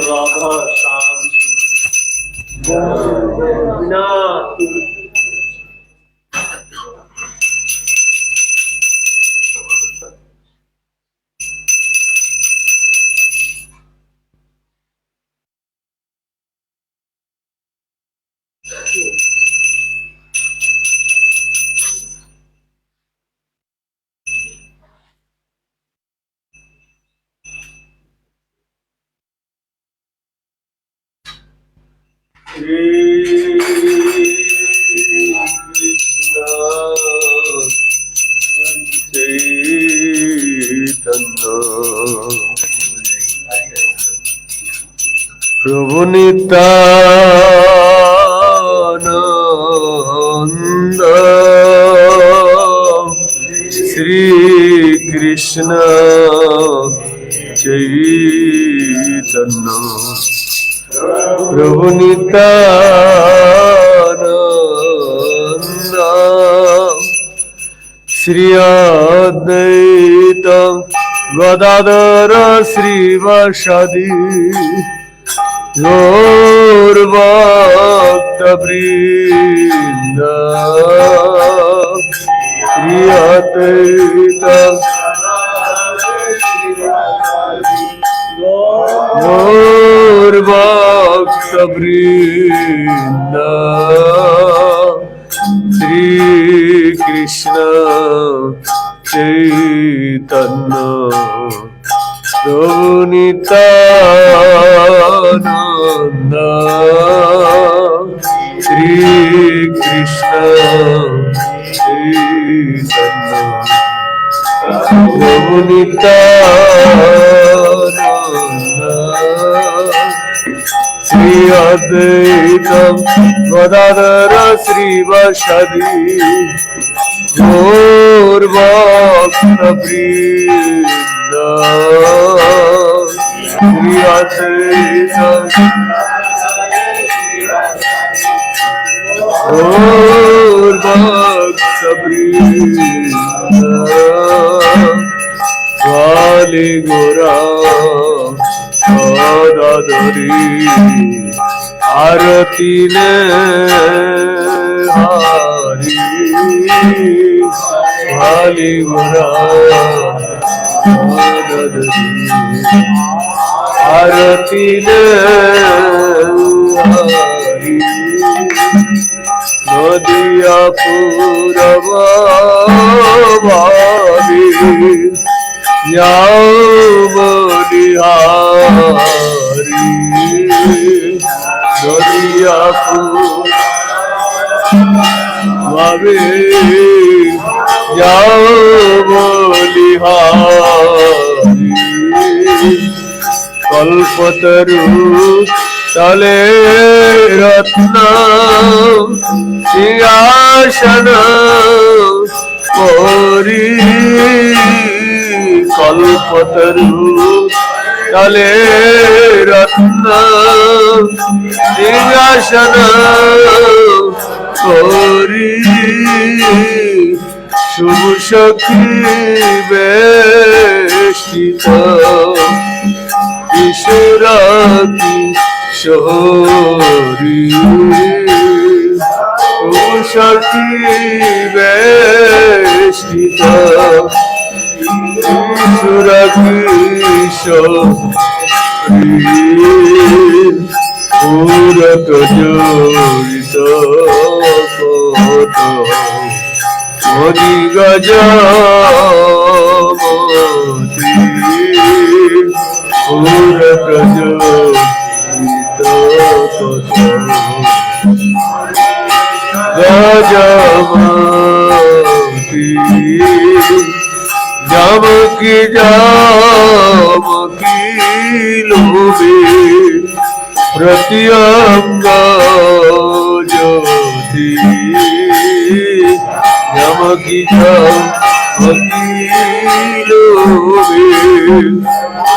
রাধা শ্যাম না প্রভু নিত্যানন্দ শ্রী কৃষ্ণ চৈতন্য প্রভু নিত্যানন্দ শ্রী অদ্বৈত গদাধর শ্রীবাসাদি গৌরভক্তবৃন্দ শ্রী অদ্বৈত গৌরভক্তবৃন্দ শ্রী কৃষ্ণ চৈতন্য প্রভু নিত্যানন্দ শ্রী কৃষ্ণ চৈতন্য প্রভু নিত্যানন্দ শ্রী অদ্বৈত গদাধর শ্রীবাসাদি গৌরভক্তবৃন্দ শ্রী অদ্বৈত গৌরভক্তবৃন্দ কালী গোরা গদাধরী আরতি নে হারি কালী গোরা গদাধরী আরতি নে হারি নদিয়া পুরবাবী যাও বলিহারি নদিয়া পুরবাবী যাও বলিহারি কল্পতরু তলে রত্ন সিংহাসন করি কল্পতরু তলে রত্ন সিংহাসন করি শুভ সখী বেষ্টিত কিশোর কিশোরী সখী বেষ্টিত কিশোর কিশোরী পুরত জড়িত কত মনি গজমতি পুরত জড়িত কত গজমতি জামকি জামকি লোভে প্রতিঅঙ্গ জ্যোতি জামকি জামকি লোভে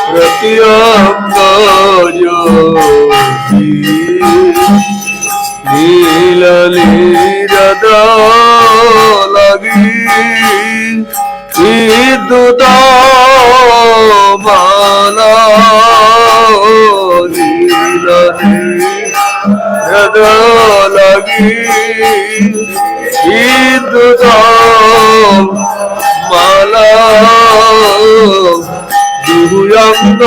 প্রতিঅঙ্গ জ্যোতি নীল নীরদ লাগি বিদ্যুৎ মালা লাগি বিদ্যুৎ মালা দুয়ঙ্গ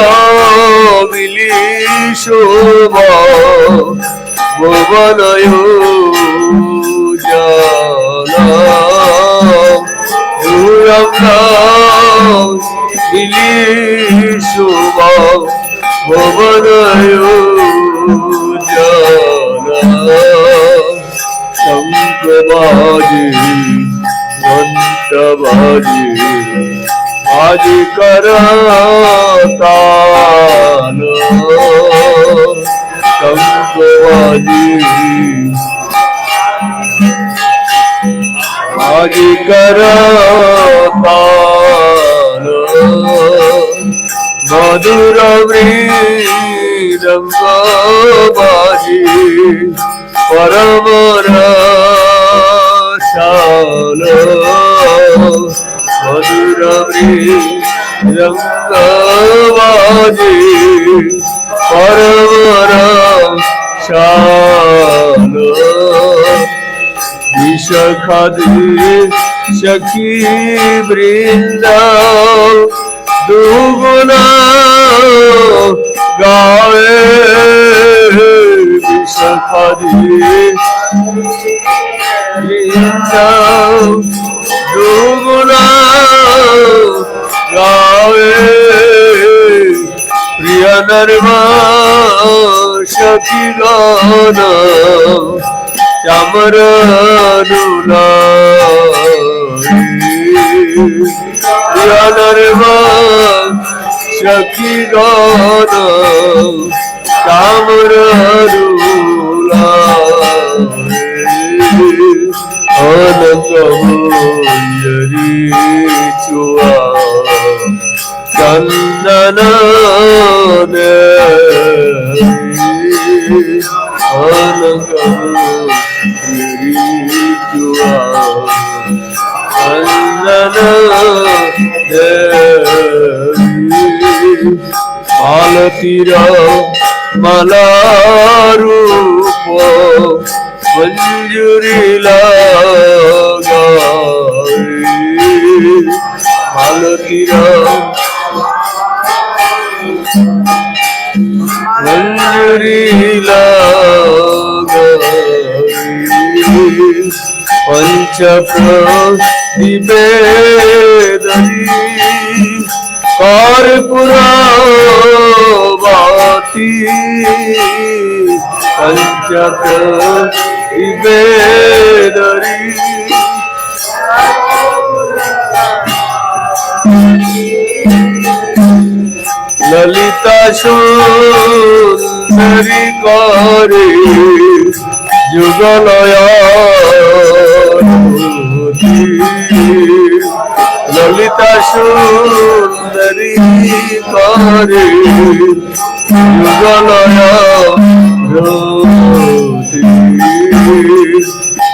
মিলি শোভা ভুবনয় জালা দুয়ঙ্গ মিলি শোভা ভুবনয় জালা শঙ্খ বাজে ঘণ্টা বাজে আজি করতাল শঙ্খ বাজে আজি করতাল মধুর মৃদঙ্গ বাজে পরম রসাল মধুর মৃদঙ্গ বাজে পরম রসাল বিশাখাদে সখী বৃন্দ দুগুনা গায়ে বিশাখাদে বৃন্দ দুগুনা গায়ে প্রিয় নর্মা সখী গান চামর প্রিয় নর্মা সখী গান চামর অনঙ্গরি চুয়া চন্দন অনঙ্গরি চুয়া চন্দন মালতীর মালারূপ মঞ্জুরি লাগাই মালতীর মঞ্জুরি লাগাই পঞ্চপ্রদীপে দরি কর্পূরবাতি পঞ্চপ্রদীপে দরি ললিতা সুন্দরী করে যুগলয়া ললিতা সুন্দরী করে যুগলয়া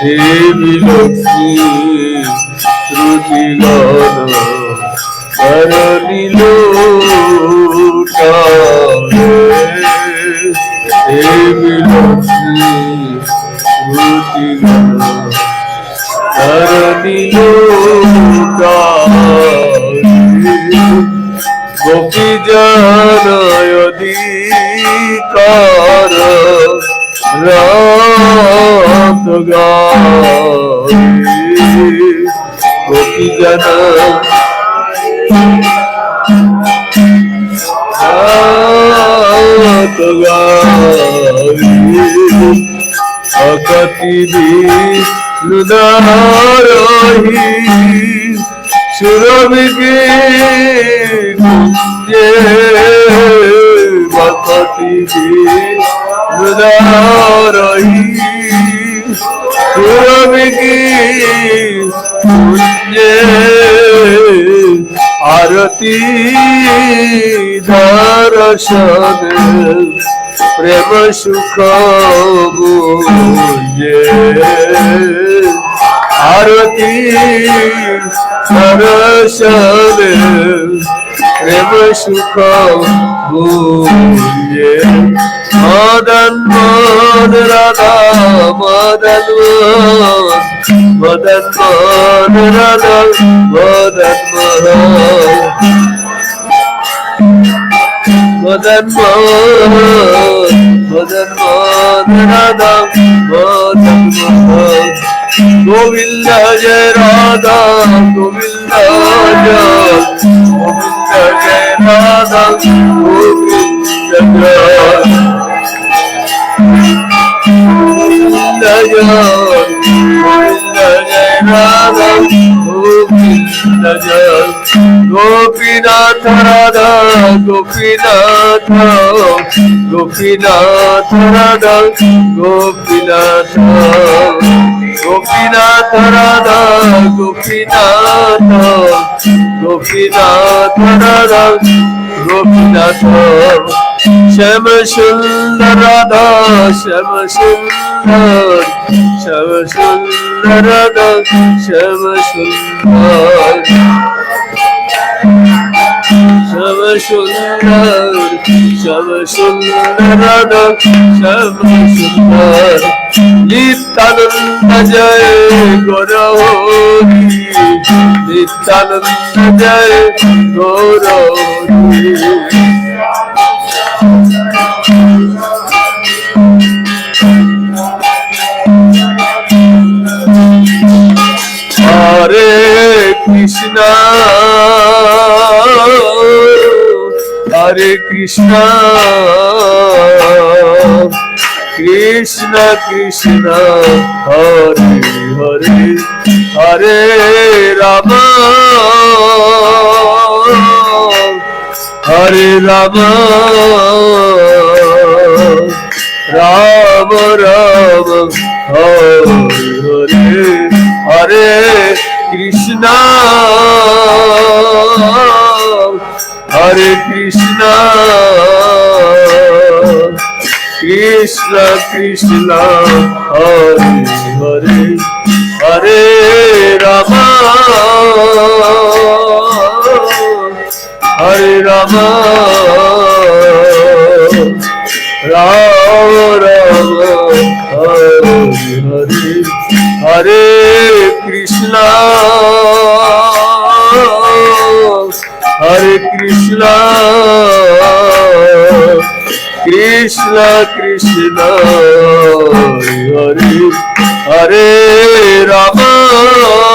দেবী লক্ষ্মী শ্রুতি গান করনিল দেবী লক্ষ্মী শ্রুতি গান করনিল গোপী জনয়ধিকার রাত গায় গোপী জন রাত গায় অকতি বিলুদারহি সুরভিকে কুঞ্জে ভকতি বিলুদারহি সুরভিকে কুঞ্জে আরতি দর্শন প্রেম সুখ বুঝে আরতি দর্শন প্রেম সুখ বুঝে Madan Mohan Radha Madan Mohan Madan Mohan Radha Madan Mohan Madan Mohan Madan Mohan Radha Madan Mohan Govinda Jai Radha Govinda Jai Govinda Jai Radha Govinda Jai Govinda Jai Radha Govinda Jai Gopinath Radha Gopinath Gopinath Radha Gopinath Gopinath Radha Gopinath Gopinath Radha Gopinath Shama Sundar Radha Shama Sundar Shama Sundar Radha Shama Sundar Shama Sundar Shama Sundar Radha Shama Sundar Nityananda Jai Gaurahari Nityananda Jai Gaurahari Hare Krishna Hare Krishna Krishna Krishna Hare Hare Hare Rama Hare Rama Rama Rama Hare Hare Hare Krishna Hare Krishna Krishna Krishna Hare Hare Hare Rama Hare Rama Rama Rama Hare Hare Hare Krishna Hare Krishna Krishna Krishna Hare Hare Rama Hare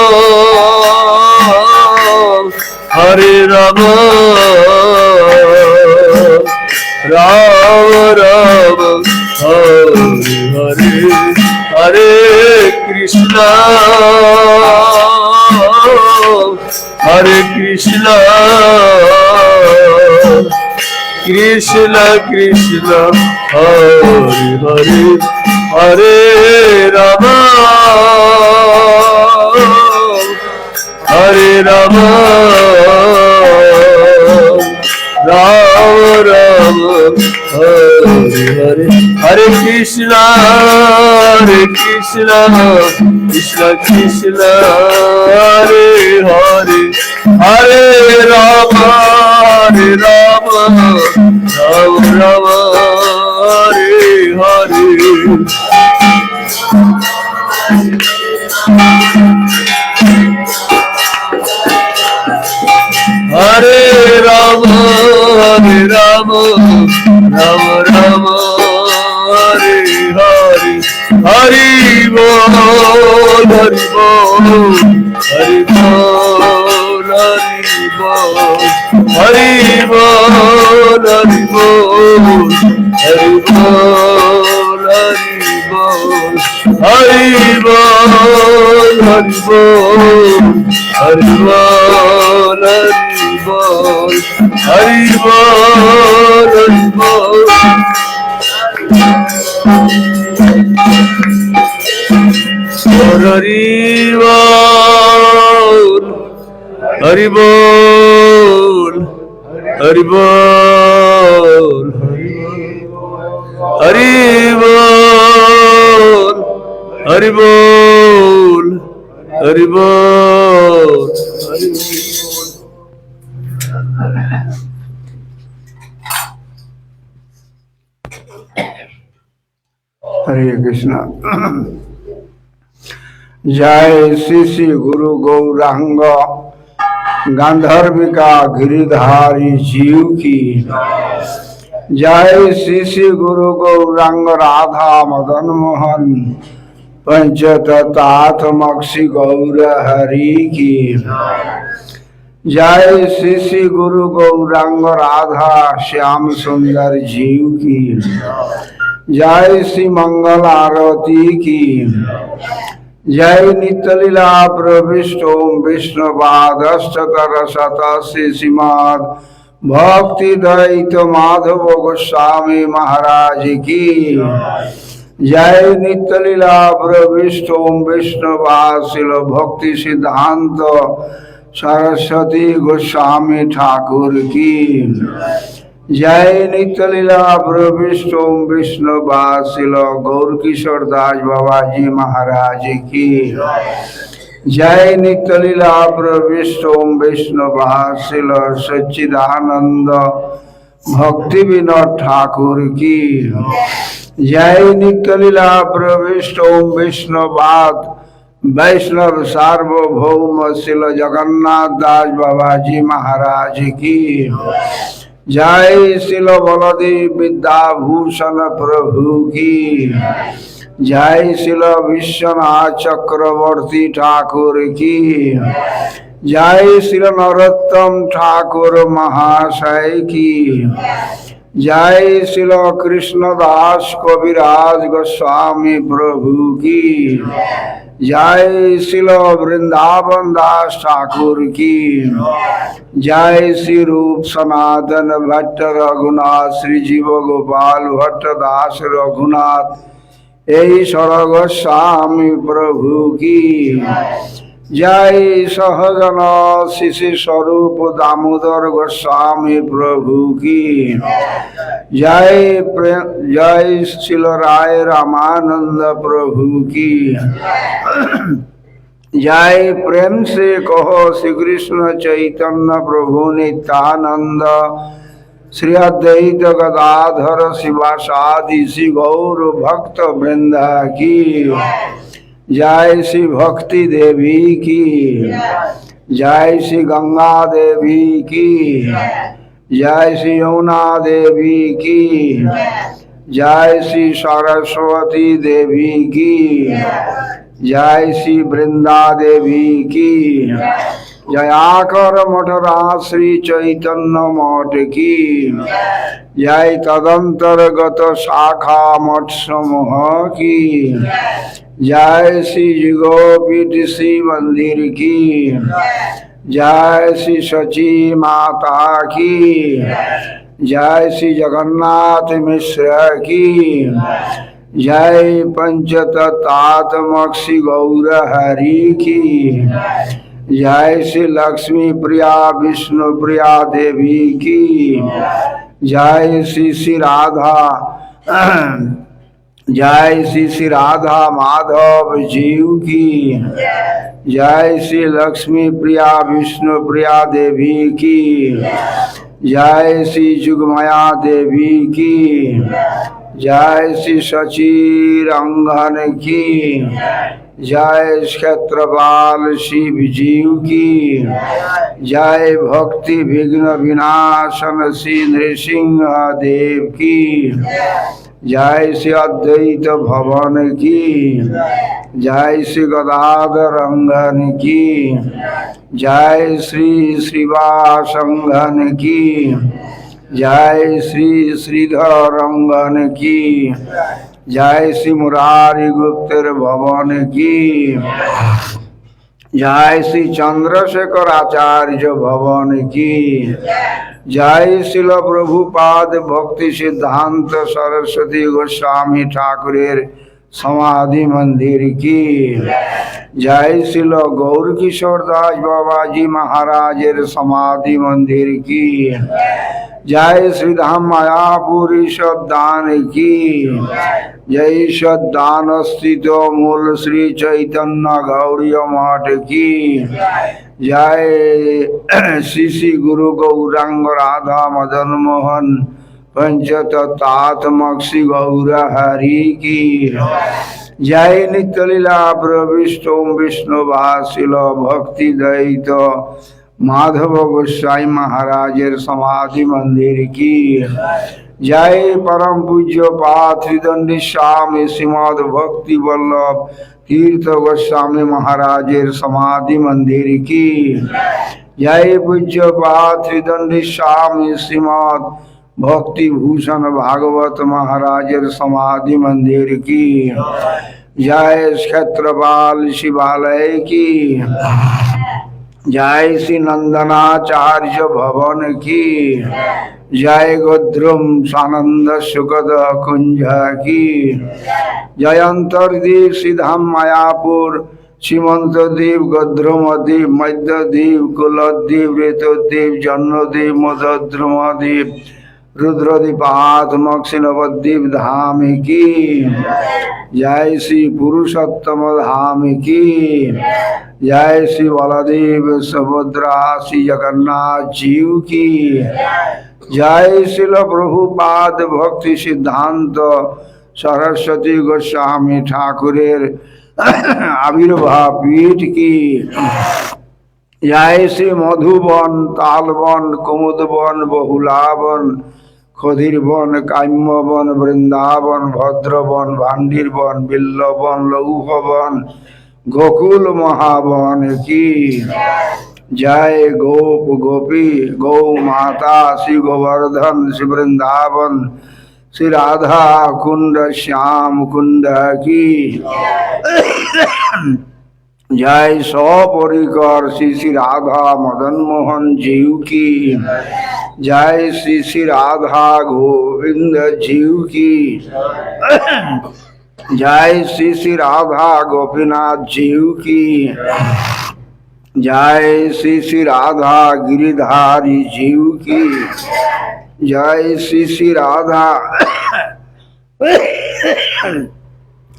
Rama Rama Rama Hare Hare Hare Krishna Hare Krishna Krishna Krishna Hare Hare Hare Rama Hare Rama Rama Rama Hare Hare Hare Krishna Krishna Krishna Hare Hare Hare Rama Rama Rama Hare Hare Hare Rama Rama Rama Hare Hare Hari Bol Hari Bol Hari Bol Hari Bol Hari Bol Hari Bol Hari Bol Hari Bol Hari Bol Hari Bol Hari Bol Hari Bol Hari Bol Hari Bol Hari Bol Hari Bol Hari Bol Hari Bol हरे कृष्णा। जय श्री श्री गुरु गौरांग गांधर्विका गिरिधारी जीव की। जय श्री श्री गुरु गौरांग राधा मदन मोहन पंचतत्वात्मक्षी गौर हरि की। जय श्री श्री गुरु गौरांग राधा श्याम सुंदर जीव की। जय श्री मंगल आरती की। जय नित्य लीला प्रविष्ट ओम विष्णुपादष्टकर शत श्रीमद भक्ति दैत माधव गोस्वामी महाराज की। जय नित्य लीला प्रविष्ट ओम विष्णुपाशिल भक्ति सिद्धांत सरस्वती गोस्वामी ठाकुर की। जय नित्य लीला प्रविष्ट ओम विष्णुपाशिल गौर किशोर दास बाबा जी महाराज की। जय नित्य लीला प्रविष्ट ओम विष्णुपाशिल सच्चिदानंद भक्ति विनोद ठाकुर की। जय नित्य लीला प्रविष्ट ओम विष्णुपाद वैष्णव सार्वभौम शिल जगन्नाथ दास बाबा जी महाराज की। जय शिल बलदेव विद्याभूषण प्रभु की। जय शिल विश्वनाथ चक्रवर्ती ठाकुर की। जय शिल नरोत्तम ठाकुर महाशय की। जय शिल कृष्णदास कविराज गोस्वामी प्रभु की। जय शिल वृंदावन दास ठाकुर की। जय श्री रूप सनातन भट्ट रघुनाथ श्री जीव गोपाल भट्ट दास रघुनाथ ईश्वर गोस्वामी प्रभु की। जय सहजन शिशि स्वरूप दामोदर गोस्वामी प्रभु की। जय जय शिल राय रामानंद प्रभु की। जय प्रेम से कहो श्री कृष्ण चैतन्य प्रभु नित्यानंद श्री अद्वैत गदाधर शिवासादि श्री गौर भक्त वृंद की। जय श्री भक्ति देवी की। जय श्री गंगा देवी की। जय श्री यमुना देवी की। जय श्री सरस्वती देवी की। जय श्री वृंदा देवी की। जयाकर मठराज श्री चैतन्य मठ की। जय तदंतर्गत शाखा मठ समूह की। जय श्री गोपीठ श्री मंदिर की। जय श्री सची माता की। जय श्री जगन्नाथ मिश्र की। जय पंचतत्वात्मक्षी गौर हरि की। जय श्री लक्ष्मी प्रिया विष्णु प्रिया देवी की। जय श्री श्री राधा जय श्री श्री राधा माधव जीव की। जय श्री लक्ष्मी प्रिया विष्णु प्रिया देवी की। जय श्री जुगमया देवी की। जय श्री सची रंगन की। जय क्षेत्रपाल शिव जीव की। जय भक्ति विघ्न विनाशन श्री नृसिंह देव की। जय श्री अद्वैत भवन की। जय श्री गदाधर रंगन की। जय श्री श्रीवासंगन की। जय श्री श्रीधर रंगन की। जय श्री मुरारी गुप्तर भवन की। जय श्री चंद्रशेखर आचार्य भवन की। जय शिल प्रभुपाद भक्ति सिद्धांत सरस्वती गोस्वामी ठाकुरेर समाधि मंदिर की। जय शिल गौर किशोर दास बाबा जी महाराजेर समाधि मंदिर की। जय श्री धाम मायापुरी सद्दान की। जय सद्दान स्थित मूल श्री चैतन्य गौड़ीय मठ की। जय श्री श्री गुरु गौरांग राधा मदन मोहन पंचतत्वात्मक श्री गौर हरि की जय। नित्य लीला प्रविष्टो विष्णु भाषिल भक्ति दैत माधव गोसाई महाराजेर समाधि मंदिर की जय। परम पूज्य पात्रिदंडी स्वामी श्रीमद भक्ति वल्लभ तीर्थ गोस्वामी महाराजेर समाधि मंदिर की जय। पूज्य पात्रिदंडी स्वामी श्रीमद भक्ति भूषण भागवत महाराजेर समाधि मंदिर की जय। क्षेत्रपाल शिवालय की जय। श्री नंदनाचार्य भवन की जय। गोद्रुम सानंद सुखद कुंज की जय। अंतरदीप सीधाम मायापुर सीमंत द्वीप गोद्रुम द्वीप मध्य द्वीप कुलद्वीप ऋतुद्वीप जन्मद्वीप मधुद्रुम द्वीप रुद्रदीपात्मक नवद्वीप धाम की जय। श्री पुरुषोत्तम धाम की जय। श्री बलदेव सुभद्रा श्री जगन्नाथ जीव की जय। श्रील प्रभुपाद भक्ति सिद्धांत सरस्वती गोस्वामी ठाकुरेर आविर्भाव पीठ की जय। श्री मधुबन तालबन कुमुदबन बहुलावन खदिरबन काम्यबन वृंदावन भद्रबन भांडीरबन बिल्लबन लौहबन गोकुल महावन की जय। गोप गोपी गौ माता श्री गोवर्धन श्री वृंदावन श्री राधा कुंड श्याम कुंड की जय। सपरिकर श्री श्री राधा मदन मोहन जीव की जय। श्री श्री राधा गोविंद जीव की जय। श्री श्री राधा गोपीनाथ जीव की जय। श्री श्री राधा गिरिधारी जीव की जय। श्री श्री राधा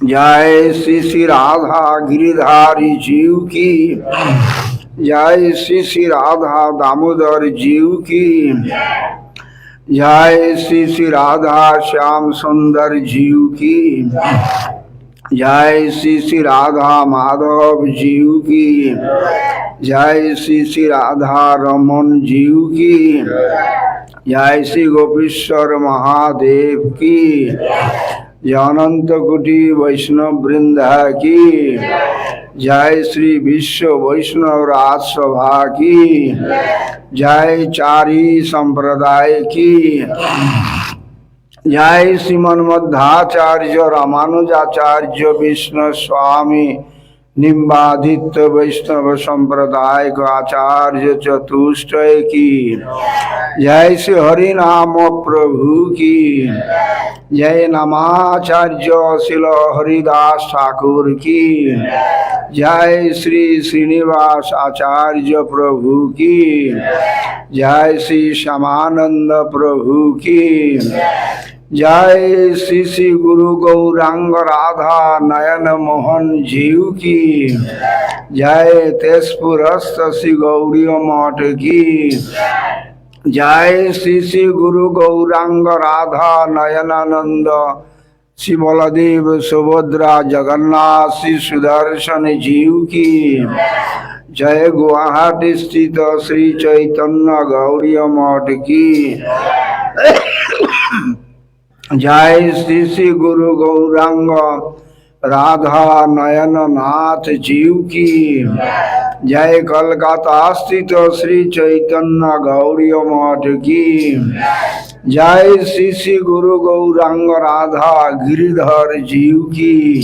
जय। श्री श्री राधा गिरिधारी जीव की जय। श्री श्री राधा दामोदर जीव की जय। श्री श्री राधा श्याम सुंदर जीव की जय। श्री श्री राधा माधव जीव की जय। श्री श्री राधा रमन जीव की जय। श्री गोपीश्वर महादेव की जय। अनंत कोटि वैष्णव वृंद की जय। श्री विश्व वैष्णव राजसभा की जय। चारी संप्रदाय की जय। श्रीमन मध्वाचार्य रामानुजाचार्य विष्णु स्वामी निम्बादित्य वैष्णव संप्रदाय को आचार्य चतुष्टय की जय। श्री हरि नाम प्रभु की जय। नमाचार्य शिल हरिदास ठाकुर की जय। श्री श्रीनिवास आचार्य प्रभु की जय। श्री श्यामानंद प्रभु की जय। श्री श्री गुरु गौरांग राधा नयन मोहन जीव की जय। तेजपुरस्थ श्री गौरी मठ की जय। श्री श्री गुरु गौरांग राधा नयनानंद श्री बलदेव सुभद्रा जगन्नाथ श्री सुदर्शन जीव की जय। गुवाहाटी स्थित श्री चैतन्य गौरी मठ की जय। श्री श्री गुरु गौरांग राधा नयन नाथ जीव की जय। कलकत्ता स्थित श्री चैतन्य गौरी मठ की जय। श्री श्री गुरु गौरांग राधा गिरिधर जीव की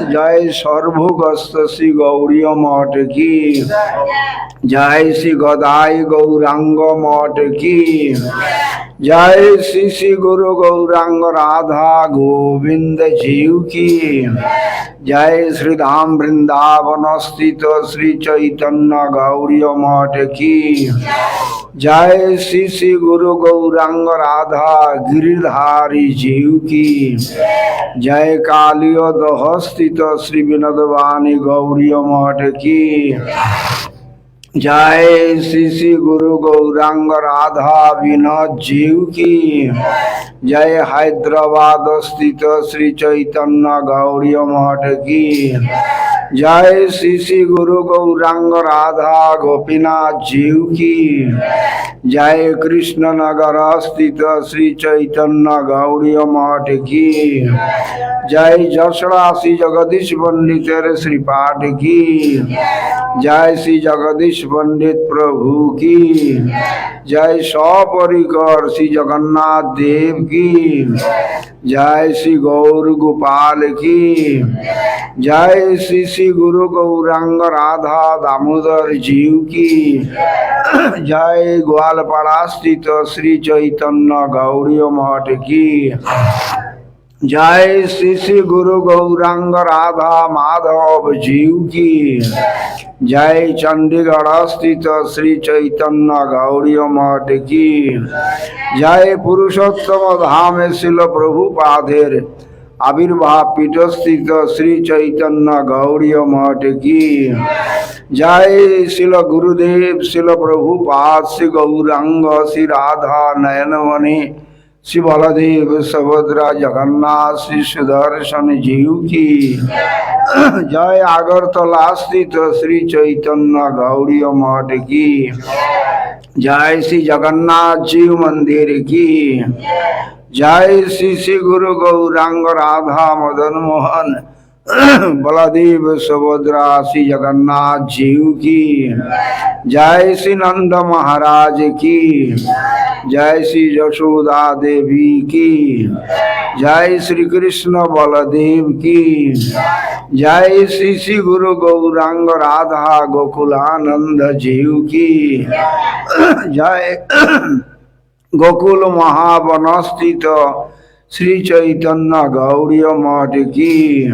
जय। सर्वभुगस्थ श्री गौरी मठ की जय। श्री गदाई गौरांग मठ की जय। श्री श्री गुरु गौरांग राधा गोविंद जीव की जय। श्री धाम वृंदावन स्थित श्री चैतन्य गौरी मठ की जय। श्री श्री गुरु गौरांग राधा गिरिधारी जीव की जय। कालियोदह स्थित श्री विनोदवाणी गौरी मठ की जय श्री श्री गुरु गौरांग राधा विनोद जीव की जय। हैदराबाद स्थित श्री चैतन्य गौड़ी मठ की जय। श्री श्री गुरु गौरांग राधा गोपीनाथ जीव की जय। कृष्ण नगर स्थित श्री चैतन्य गौड़ी मठ की जय। जसड़ा श्री जगदीश पंडित श्रीपाठ की जय। श्री जगदीश पंडित प्रभु की जय। सपरिकर श्री जगन्नाथ देव की जय। श्री गौर गोपाल की जय। श्री श्री गुरु गौरांग राधा दामोदर जीव की जय। ग्वालपाड़ा स्थित श्री चैतन्य गौड़ी मठ की जय। श्री श्री गुरु गौरांग राधा माधव जीव की जय। चंडीगढ़ स्थित श्री चैतन्य गौड़ी मठ की जय। पुरुषोत्तम धाम शिल प्रभुपादेर आविर्भाव पीठ स्थित श्री चैतन्य गौड़ी मठ की जय। शिल गुरुदेव शिल प्रभुपाद श्री गौरांग श्री राधा नयनमणि श्री बलदेव सुभद्रा जगन्नाथ श्री सुदर्शन जीव की जय। आगरतला स्थित श्री चैतन्य गौड़ी मठ की जय। श्री जगन्नाथ जीव मंदिर की जय। श्री श्री गुरु गौरांग राधा मदन मोहन बलदेव सुभद्रा श्री जगन्नाथ जीव की जय। श्री नंद महाराज की जय। श्री यशोदा देवी की जय। श्री कृष्ण बलदेव की जय। श्री श्री गुरु गौरांग राधा गोकुलानंद जीव की जय। गोकुल महावन स्थित श्री चैतन्य गौड़ी मठ की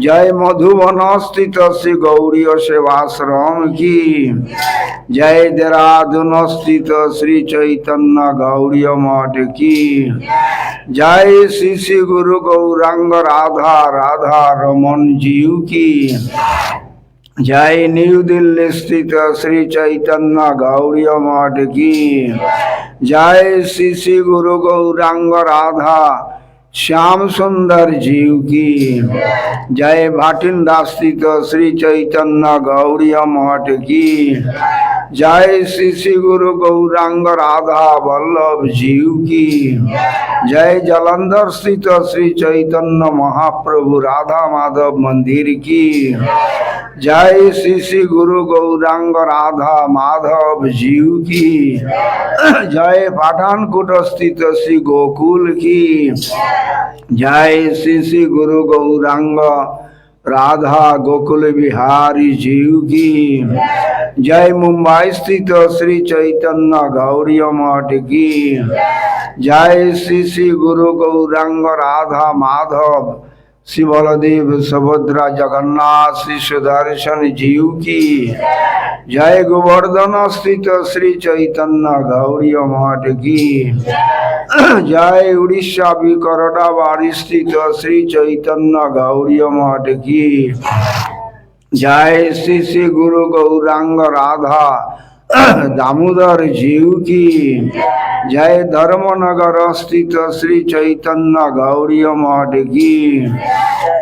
जय। मधुबन स्थित श्री गौड़ी सेवाश्रम की जय। देहरादून स्थित श्री चैतन्य गौड़ी मठ की जय। श्री श्री गुरु गौरांग राधा राधा रमन जीव की जय। न्यू दिल्ली स्थित श्री चैतन्य गौड़ी मठ की जय। श्री श्री गुरु गौरांग राधा श्याम सुंदर जीव की जय। भाटिंडा स्थित श्री चैतन्य गौड़ी मठ की जय। श्री श्री गुरु गौरांग राधा वल्लभ जीव की जय। जालंधर स्थित श्री चैतन्य महाप्रभु राधा माधव मंदिर की जय। श्री श्री गुरु गौरांग राधा माधव जीव की जय। पठानकोट स्थित श्री गोकुल की जय। श्री श्री गुरु गौरांग राधा गोकुल बिहारी जीव की जय। मुंबई स्थित श्री चैतन्य गौड़ी मठ की जय। श्री श्री गुरु गौरांग राधा माधव श्री बलदेव सुभद्रा जगन्नाथ श्री सुदर्शन जीव की जय। गोवर्धन स्थित श्री चैतन्य गौड़ी मठ की जय। उड़ीसा विकरडाबाड़ी स्थित श्री चैतन्य गौड़ी मठ की जय। श्री श्री गुरु गौरांग राधा दामोदर जीव की जय। धर्मनगर स्थित श्री चैतन्य गौड़ी मठ की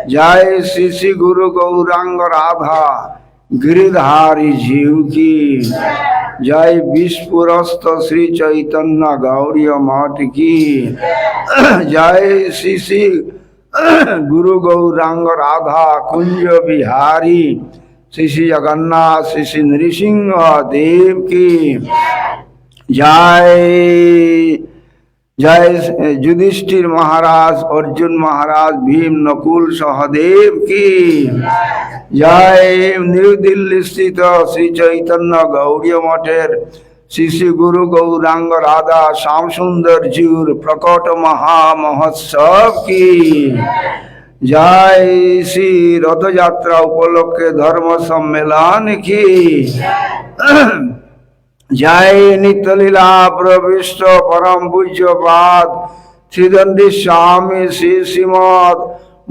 जय। श्री श्री गुरु गौरांग राधा गिरिधारी जीव की जय। विश्वपुरस्थ श्री चैतन्य गौड़ी मठ की जय। श्री श्री गुरु गौरांग राधा कुंज बिहारी श्री श्री जगन्नाथ श्री श्री नृसिंह देव की जय। जय। युधिष्ठिर महाराज अर्जुन महाराज भीम नकुल सहदेव की जय। न्यू दिल्ली स्थित श्री चैतन्य गौड़ी मठेर श्री श्री गुरु गौरांग राधा श्याम सुंदर जीव प्रकट महामहोत्सव की जय। श्री रथ यात्रा उपलक्षे धर्म सम्मेलन की जय। नित्य लीला प्रविष्ट परम पूज्यपाद श्रीदंडी स्वामी श्री श्रीमद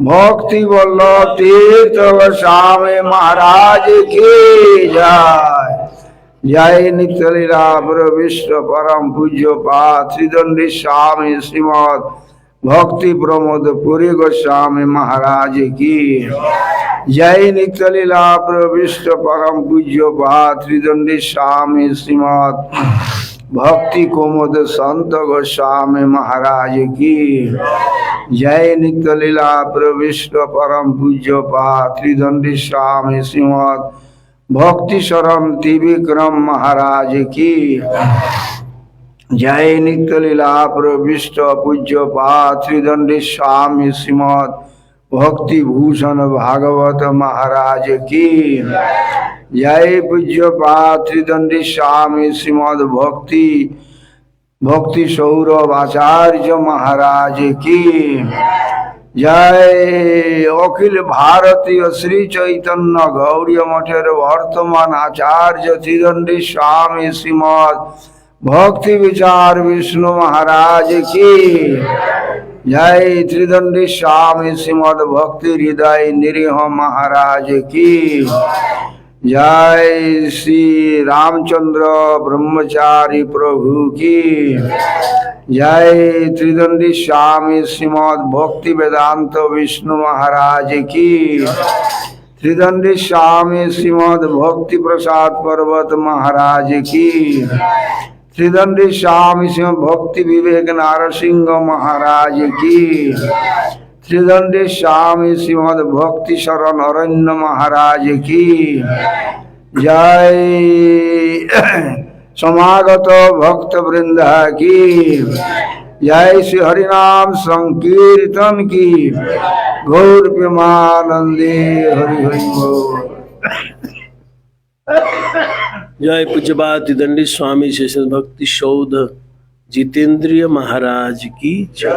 भक्ति वल्लभ तीर्थ गोस्वामी महाराज की जय। जय नित्य लीला प्रविष्ट परम पूज्य पाद त्रिदंडी स्वामी श्रीमद भक्ति प्रमोद पुरी गोस्वामी महाराज की जय नित्य लीला प्रविष्ट परम पूज्य पाद त्रिदंडी स्वामी श्रीमद भक्ति कोमोद संत गोस्वामी महाराज की जय नित्य लीला प्रविष्ट परम पूज्य पाद त्रिदंडी स्वामी श्रीमद भक्ति शरण त्रिविक्रम महाराज की जय नित्य लीला प्रविष्ट पूज्य पाद त्रिदंडी स्वामी श्रीमद भक्ति भूषण भागवत महाराज की जय पूज्य पाद त्रिदंडी स्वामी श्रीमद भक्ति सौरभ आचार्य महाराज की जय अखिल भारतीय श्री चैतन्य गौड़ीय मठेर वर्तमान आचार्य त्रिदंडी स्वामी श्रीमद भक्ति विचार विष्णु महाराज की जय त्रिदंडी स्वामी श्रीमद भक्ति हृदय निरीह महाराज की जय श्री रामचंद्र ब्रह्मचारी प्रभु की जय त्रिदंडी स्वामी श्रीमद भक्ति वेदांत विष्णु महाराज की त्रिदंडी स्वामी श्रीमद भक्ति प्रसाद पर्वत महाराज की त्रिदंडी स्वामी श्रीमद भक्ति विवेक नारसिंह महाराज की त्रिदंडी स्वामी श्रीमद भक्ति शरण अरण्य महाराज की जय समागत भक्त वृंद की जय श्री हरिनाम संकीर्तन की गौर प्रेमानंदे हरि हरि बोल। जय पूज्यपाद त्रिदंडी स्वामी शेषन भक्ति शौध जितेंद्रिय महाराज की जय।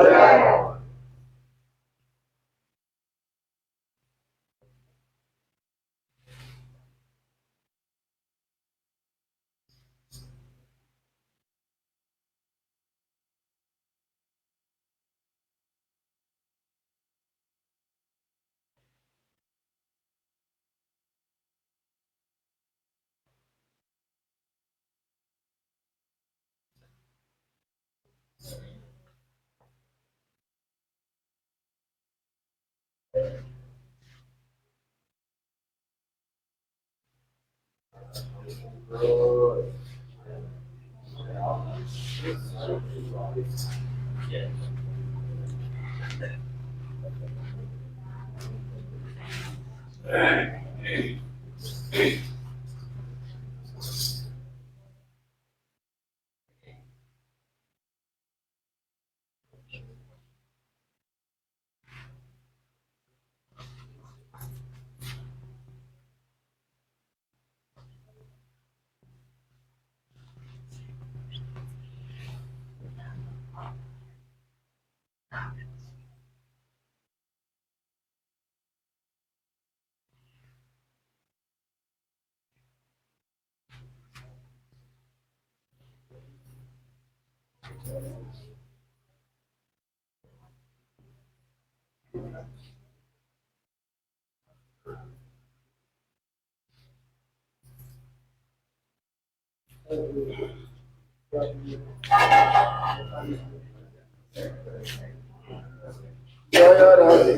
जय राधे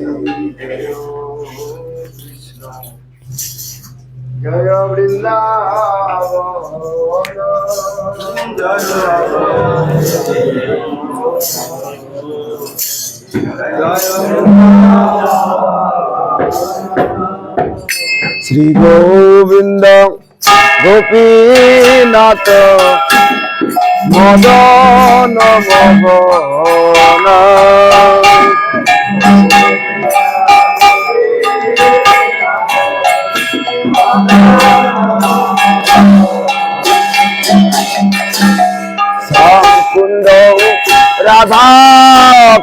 जय वृंदावन श्री गोविंद गोपीनाथ मदन मोहन कुंड राधा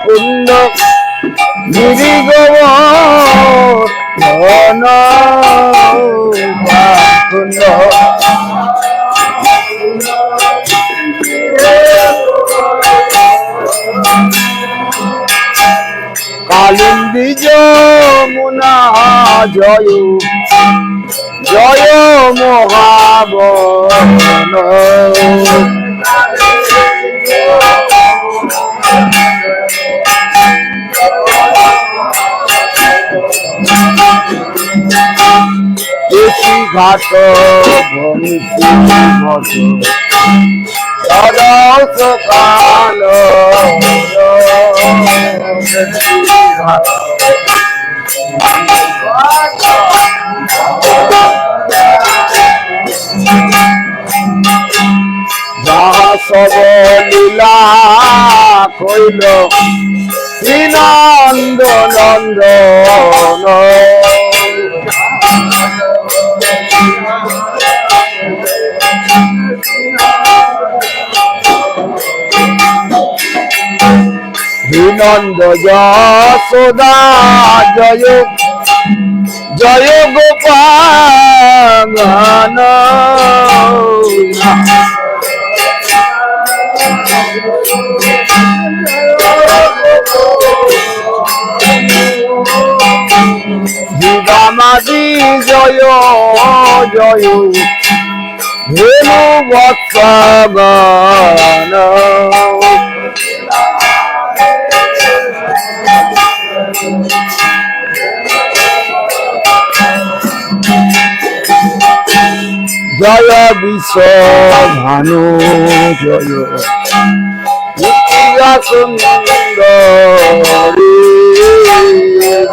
कुंड गिरी गोवर्धन कुंड कालिंदी যমুনা জয় জয় মহাবন ঘাট বংশী ঘট সদস কাল ঘাট যাহা সব লীলা কইল শ্রীনন্দ নন্দন শ্রীনন্দ যশোদা জয় জয় গোপাল যুগামাদি জয় জয় ধেনু বৎসগণ জয় বিশ্ব ভানু জয় সুন্দরী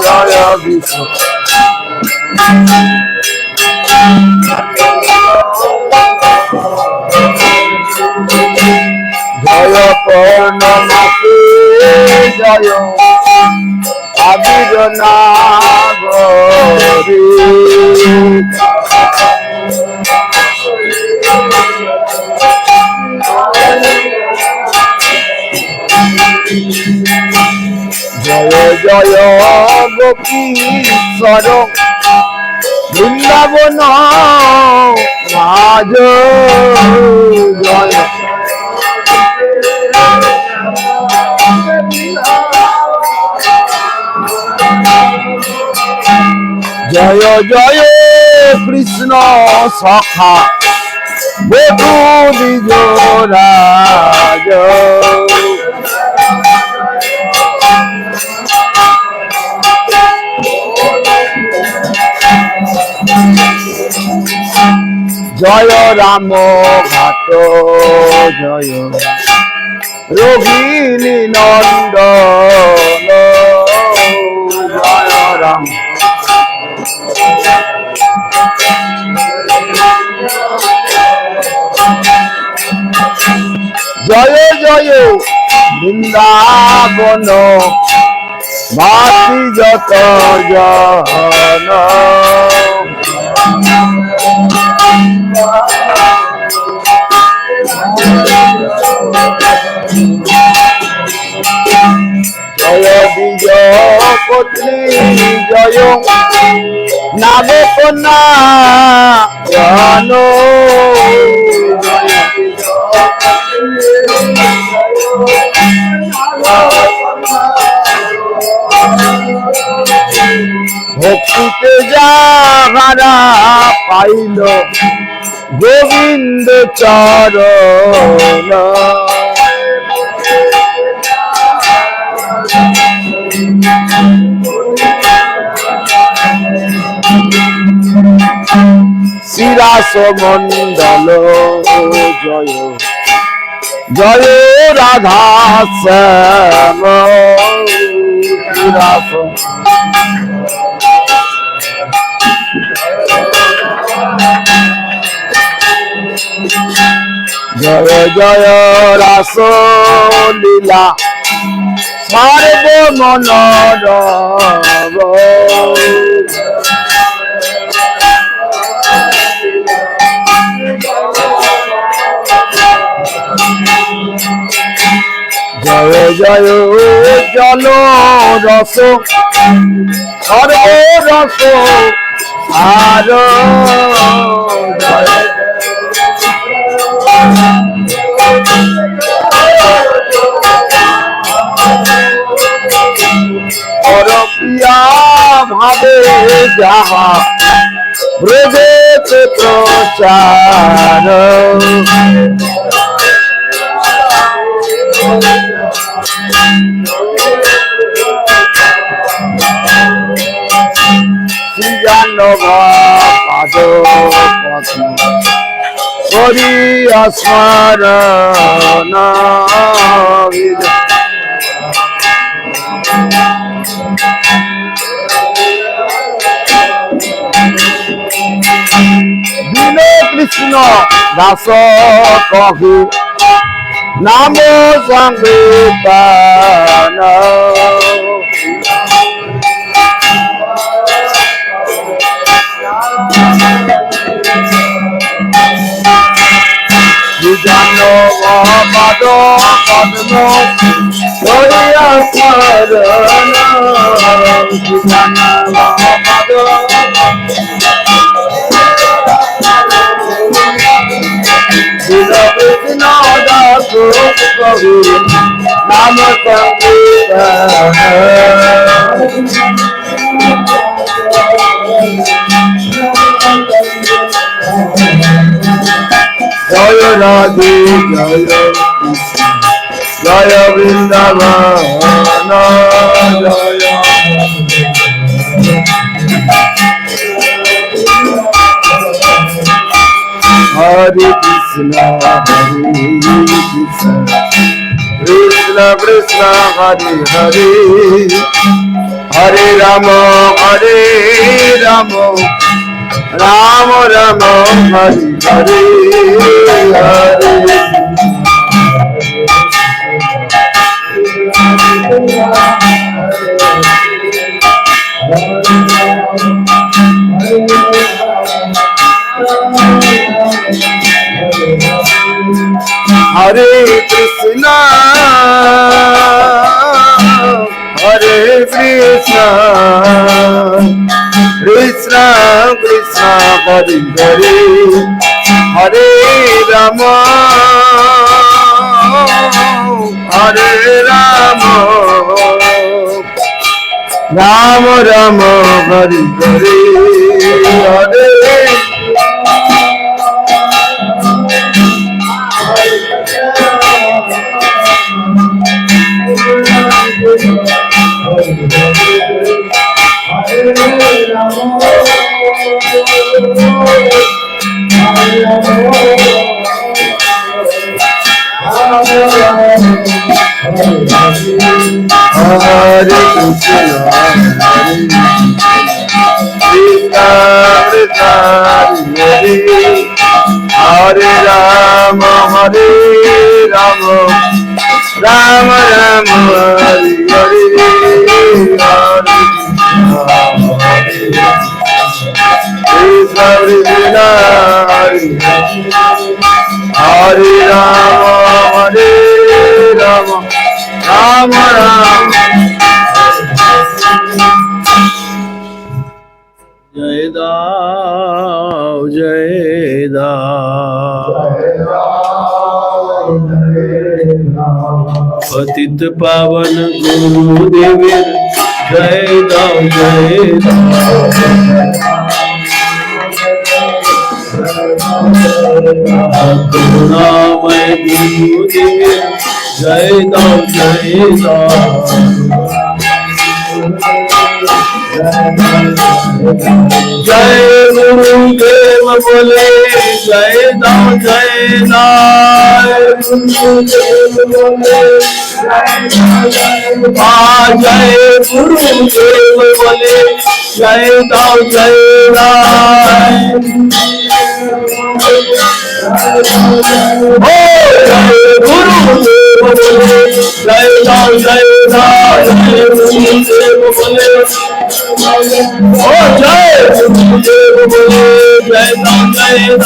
জয় বিশ্ব জয় পূর্ণমাসে জয় আবির নাগরী জয় জয় গোপীশ্বর বৃন্দাবন রাজ জয় জয় জয় কৃষ্ণ সখা বধূ দ্বিজরাজ জয় রাম ঘাট জয় রোহিণী নন্দন জয় রাম জয় জয় বৃন্দাবন মাতি যত জন জয় বিজয় পত্নী জয় নাগকন্যা জন ভক্তিতে যাহারা পাইল গোবিন্দ চরণ শিরাস মণ্ডল জয় জয় রাধা শ্যাম শিরাস জয় জয় রাস লীলা সর্ব মনোরম জয় জয় জল রস সর্ব রস আর জয় প্রিয়া ভাবে যাহা ব্রজে জগতে প্রচার জানব পাদ পথ করিয়া স্মরণ দিনে কৃষ্ণ দাস কহি নাম সংকীর্তন জানো পাদ পদ্ম করিয়া স্মরণ পাদ কৃষ্ণ দাস কবি নাম জয় রাধে জয় জয় বৃন্দাবন জয় হরে Krishna Krishna Krishna Hare Hare Hare Ram Ram Ram Hare Hare Hare Hare Krishna Krishna Krishna Hare Hare Hare Ram Ram Ram Hare Hare Hare Hare Krishna, Krishna Krishna Hare Hare Rama, Hare Rama, Rama Rama Hare Hare, Krishna Krishna Hare Hare Rama, Hare Rama, Rama Rama. जय दाव जय दाव पतित पावन गुरुदेव जय दाव करुणामय गुरुदेव जय दाव जय गुरुदेव बोले जय दाव जय गुरुदेव बोले जय गुरुदेव बोले जय दाव जय गुरुदेव बोले जय दाव जय गुरुदेव बोले ओ जय गुरुदेव बोले जय दाव जय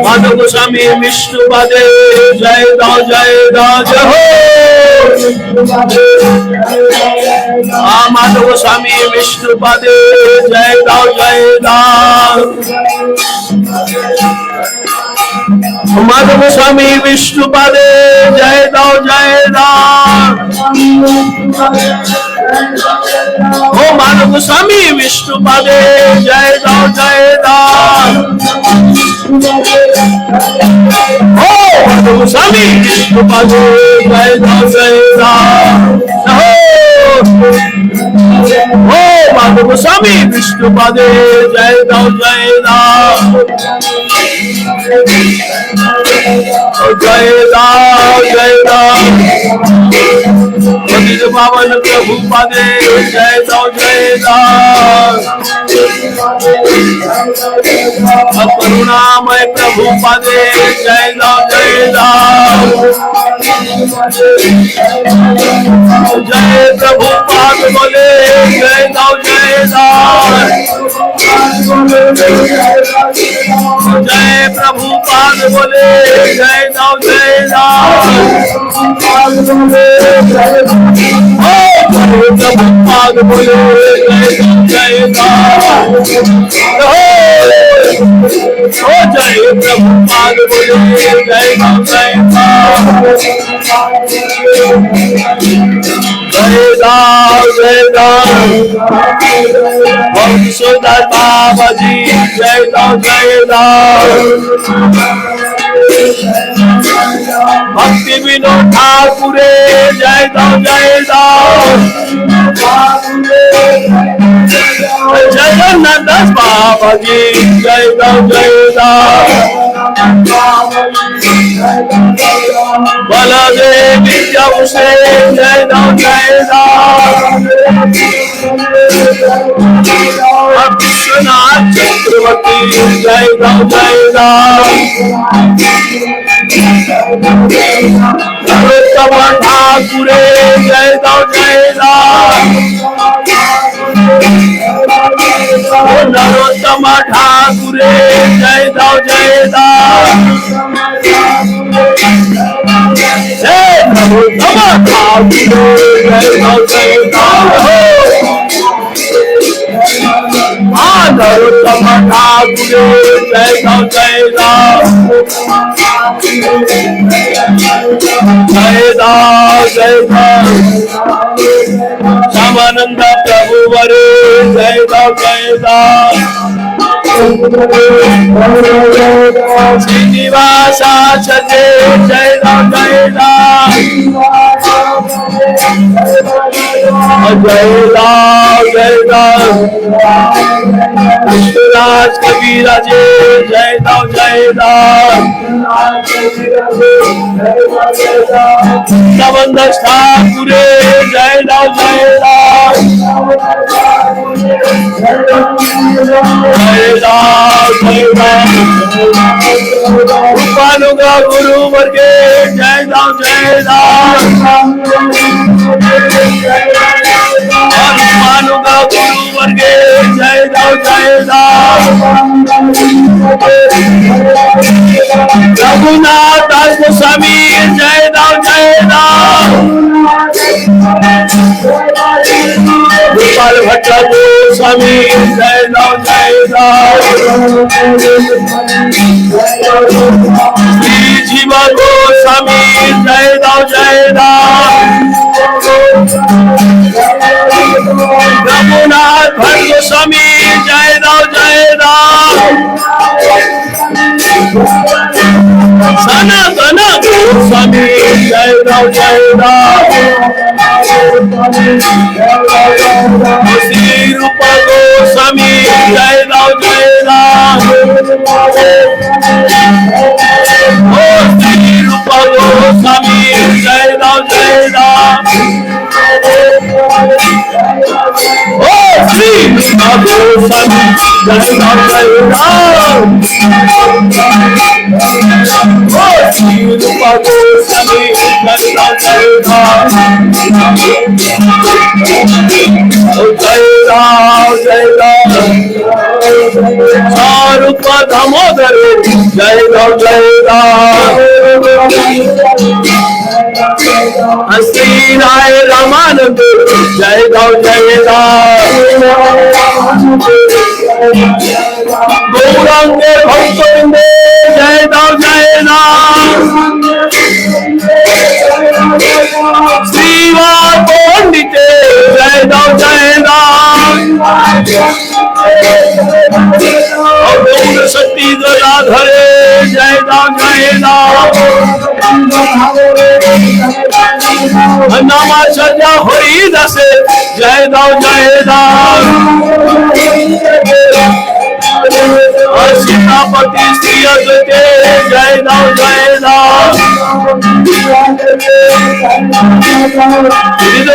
माधव गोस्वामी विष्णुपादे जय दाव जय हो माधव गोस्वामी विष्णुपादे जय दाव माधव स्वामी विष्णुपादे जय दाओ जय दाओ। ओ माधव स्वामी विष्णुपादे जय दाओ जय दाओ। ओ माधव स्वामी विष्णुपादे जय दाओ जय दाओ। ओ माधव स्वामी विष्णुपादे जय दाओ जय दाओ। जय दाओ जय दाओ। पतित पावन प्रभु पादे जय दाओ जय दाओ। करुणामय प्रभु पादे जय दाओ जय दाओ। जय प्रभु पाद बोले जय दाओ जय दाओ। जय प्रभु पाद बोले जय दाओ जय दाओ। प्रभु पाद बोले जय दाओ जय प्रभु पाद बोले जय दाओ जय दाओ। जय दाओ जय दाओ। वंशोधर बाबा जी जय दाओ जय दाओ। भक्ति विनोद ठाकुरे जय दाओ जय दाओ। जगन्नाथ दास बाबा जी जय दाओ जय दाओ। बलदेव विद्या से जय दाओ जय दाओ। विश्वनाथ चक्रवर्ती जय दाओ जय दाओ। नरोत्तम ठाकुरे जय दाओ जय दाओ। नरोत्तम ठाकुरे जय दाओ जय दाओ। नरोत्तम ठाकुरे जय दाओ जय दाओ। नरोत्तम ठाकुरे जय दाओ जय दाओ। जय दाओ जय दाओ। श्यामानंद प्रभु वरे जय दाओ जय दाओ। श्रीनिवासाचार्य जय दाओ जय दाओ। जय दाओ जय दाओ। कृष्णराज कबीरा जी जय दाओ जय दाओ। नवंदस ठाकुरे जय दाओ जय दाओ। जय दाओ जय दाओ। रूपानुगा गुरु वर्गे जय दाओ जय दाओ। रूपानुगा गुरु वर्गे जय दाओ जय दाओ। रघुनाथ दास गोस्वामी जय दाओ जय दाओ। गोपाल भट्ट गोस्वामी जय दाओ जय दाओ। श्री जीव गोस्वामी जय दाओ जय दाओ। रघुनाथ भट्ट गोस्वामी जय दाओ जय दाओ। सनातन गोस्वामी जय दाओ जय दाओ। श्री रूप गोस्वामी जय दाओ जय दाओ। श्री रूप गोस्वामी जय दाओ जय दाओ। श्री रूप गोस्वामी जय दाओ जय दाओ। श्री रूप गोस्वामी जय दाओ जय दाओ। जय दाओ जय दाओ। स्वरूप दामोदर जय दाओ जय दाओ। श्री राय रामानंद जय दाओ जय दाओ। गौरांग भक्तवृंद जय दाओ जय दाओ। श्रीवार पंडिते जय दाव गौर शक्ति गदाधरे जय दाव नामा सजा हरि दासे जय दाव सीतापति श्री अद्वैते जय दाव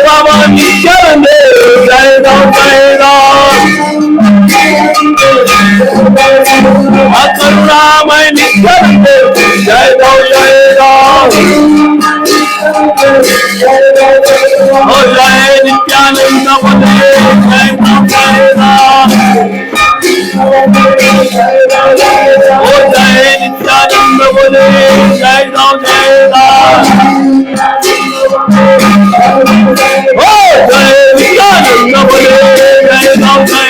बाबा नित्यानंदे जय दाव करुणामय नित्यानंदे जय दाव जय नित्यानंद बने जय दाव जय नित्यानंद बोले जय दाव जय नित्यानंद बोले जय दाव जय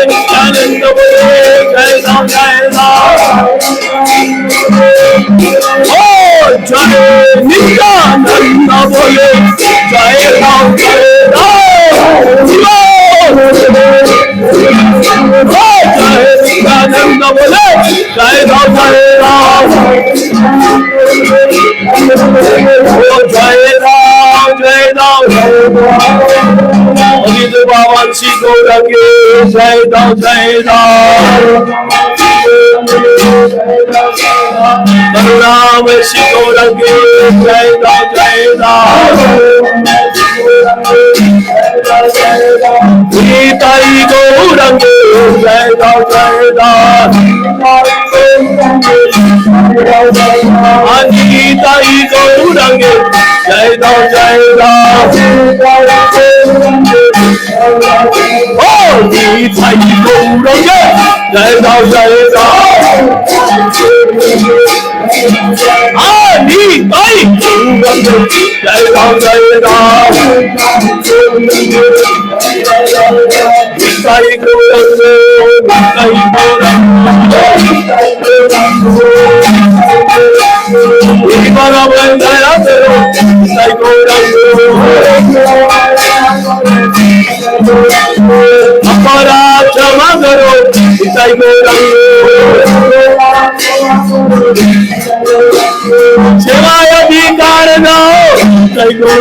नित्यानंद बोले जय दाव जय नित्यानंद बोले जय दाव नित्यानंद बोले जय दाव जय दाव अजित बाबा श्री गौरंगे जय दाव करुणाम श्री गौरंगे जय दाव गीताई गौरंगे जय दाव गीताई गौरंगे जय दाव गीताई गौरंगे जय दाव गीताई गौरंगे जय दाव गीताई गौरंगे अपराध क्षमा करो गीताई सेवाय अधिकार दो गीताई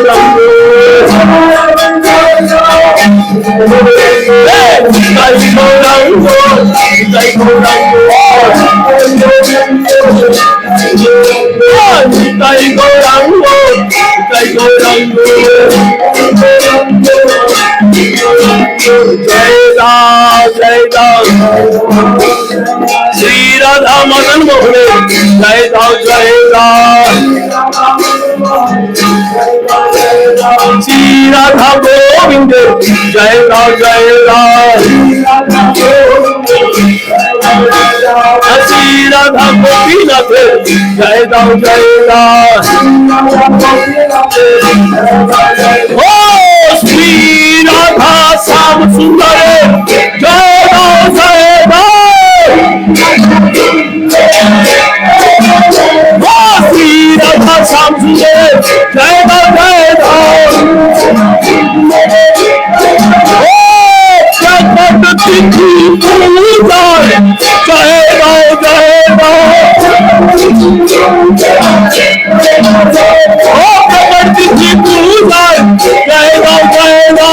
जय दाव श्री राधा मदन मोहने जय दाव श्री राधा गोविंद जय दाव श्री राधा गोपीनाथ जय दाव ओ श्री राधा श्याम सुंदर जय दाव श्री राधा श्याम सुंदर जय दाव तिथि पूजा जय दाव तिथि पूजा जय दाव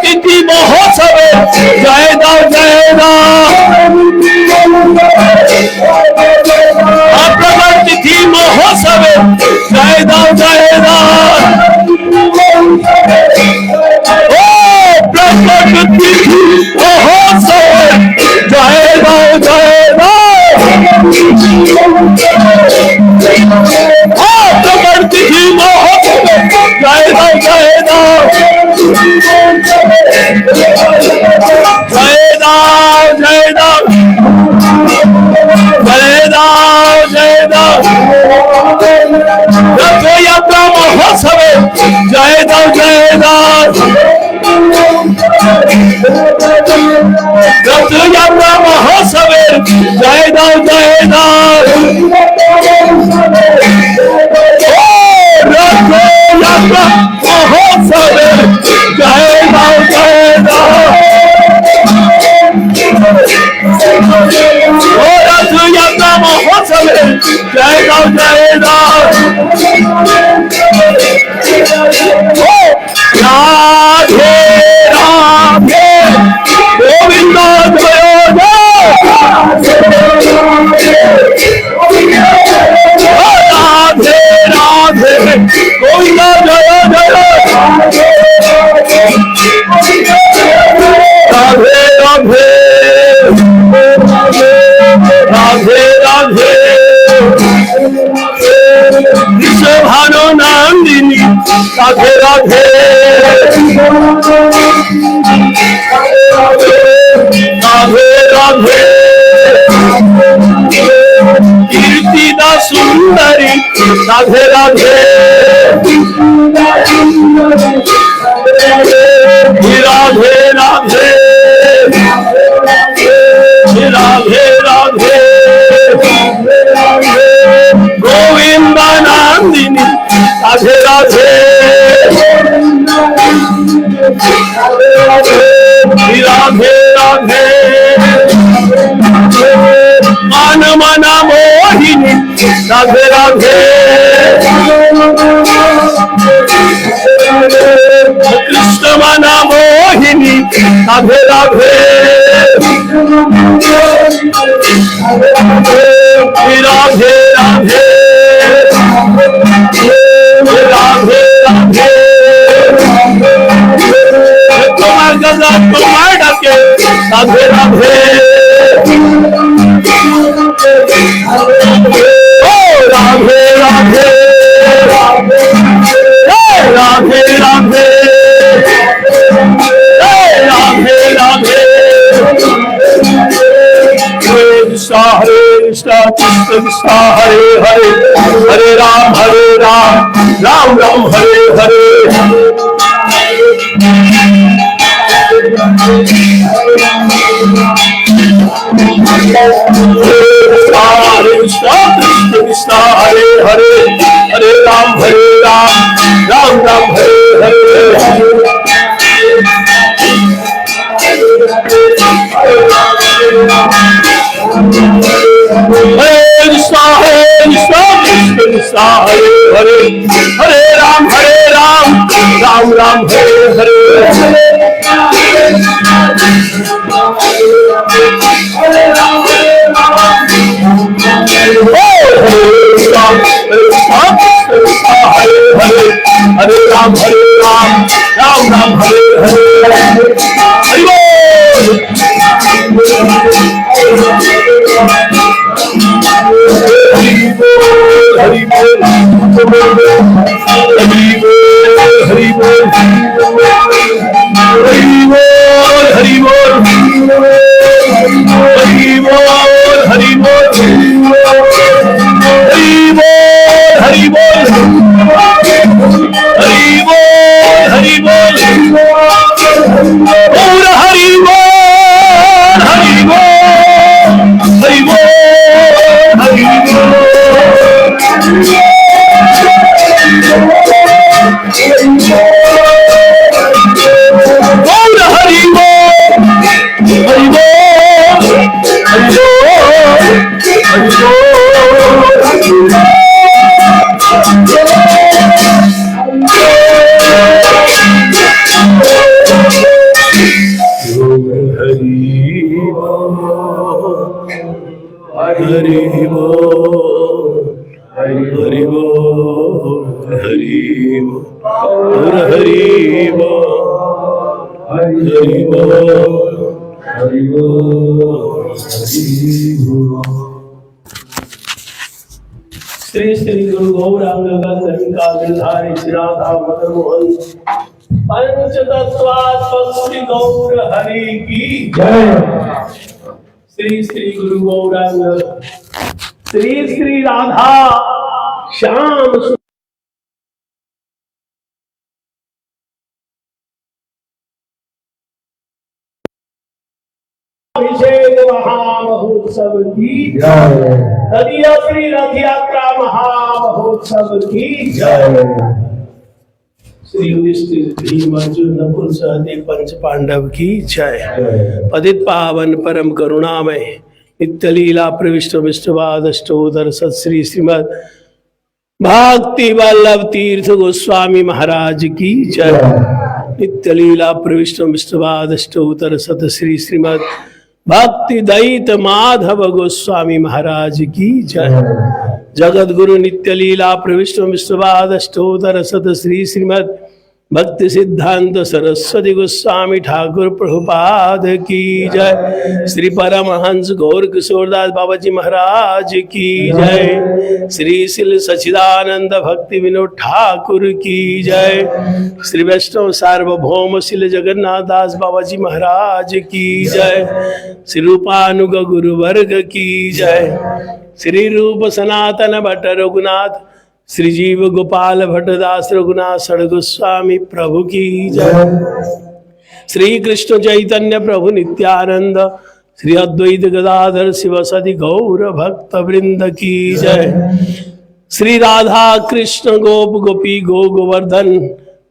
तिथि महोत्सव जय दाव प्रकट तिथि महोत्सव जय दाव রথযাত্রা মহোৎসবের জয় দাও জয় দাও। ও রথযাত্রা মহোৎসবের জয় দাও জয় দাও। ও রথযাত্রা মহোৎসবের জয় দাও জয় দাও। ও রাধে রাধে গোবিন্দ জয় জয়। ও রাধে রাধে গোবিন্দ জয় জয়। রাধে রাধে রাধে রাধে বিশ্বভানু নন্দিনী রাধে রাধে। রাধে রাধে কীর্তিদা সুন্দরী রাধে রাধে। রাধে রাধে রাধে রাধে গোবিন্দ নন্দিনী রাধে রাধে। রাধে রাধে মান মনা মোহিনী রাধে রাধে। কৃষ্ণ মনা মোহিনী রাধে রাধে। রাধে রাধে রাধে রাধে তোমার গজা তোমার ডাকে রাধে রাধে। ও Radhe Radhe Radhe Radhe Radhe Radhe. Krishna Hare Krishna Krishna Krishna Hare Hare Hare Ram Ram Ram Hare Hare। Hare Krishna Krishna Krishna Hare Hare Hare Ram Ram Ram Hare Hare। Hare Krishna Krishna Krishna Hare Hare Hare Ram Ram Ram Hare Hare। Hare Ram Ram Ram Hare Hare। Hari Bol। Hari Bol Hari Bol Hari Bol Hari Bol Hari Bol Hari Bol Hari Bol Hari Bol Hari Bol Gaur Hari Bol Hari Bol Hari Bol Hari Bol। Gaur Hari Bol Hari Bol Hari Bol Hari Bol। Hari Bol Hari Bol Hari Bol Hari Bol Hari Bol Hari Bol Hari Bol। Shri Shri गुरु गौरांग गंगा गिरधारी श्री राधा मदन मोहन पंचतत्वात्मक श्री गौर हरि की जय। श्री श्री गुरु गौरांग श्री श्री राधा श्याम अभिषेक महामहोत्सव की जय। नदिया श्री रथ यात्रा महामहोत्सव की जय। श्री युधिष्ठिर भीम अर्जुन नकुल सहदेव पंच पांडव की जय। पतित पावन परम करुणामय नित्य लीला प्रविष्ट विष्णुवादष्टोदर सत्श्री श्रीमद भक्ति वल्लभ तीर्थ गोस्वामी महाराज की जय। नित्य लीला प्रविष्ट विष्णुवादष्टोदर सतश्री श्रीमद भक्ति दैत माधव गोस्वामी महाराज की जय। जगत गुरु नित्य लीला प्रविष्ट विष्णुवादष्टोदर सतश्री श्रीमद भक्ति सिद्धांत सरस्वती गोस्वामी ठाकुर प्रभुपाद की जय। श्री परमहंस गौर किशोरदास बाबा जी महाराज की जय। श्री शिल सचिदानंद भक्ति विनोद ठाकुर की जय। श्री वैष्णव सार्वभौम शिल जगन्नाथ दास बाबा जी महाराज की जय। श्री रूपानुग गुरु वर्ग की जय। श्री रूप सनातन भट्ट रघुनाथ श्री जीव गोपाल भट्टदास रघुनाथ सड़ गोस्वामी प्रभु की जय। श्री कृष्ण चैतन्य प्रभु नित्यानंद श्री अद्वैत गदाधर शिवसदि गौर भक्त वृंद की जय। श्री राधा कृष्ण गोप गोपी गो गोवर्धन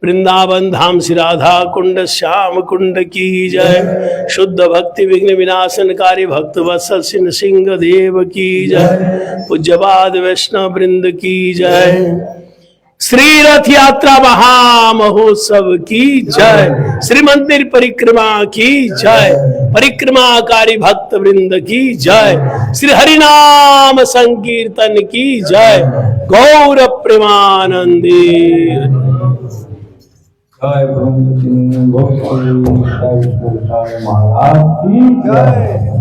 वृंदावन धाम श्री राधा कुंड श्याम कुंड की जय। शुद्ध भक्ति विघ्न विनाशनकारी भक्त वत्सल सिंह देव की जय। पूज्यपाद वैष्णव वृंद की जय। श्री रथ यात्रा महामहोत्सव की जय। श्री मंदिर परिक्रमा की जय। परिक्रमाकारी भक्त वृंद की जय। श्री हरिनाम संकीर्तन की जय। गौर प्रेमानंदी जय महाराज की जय।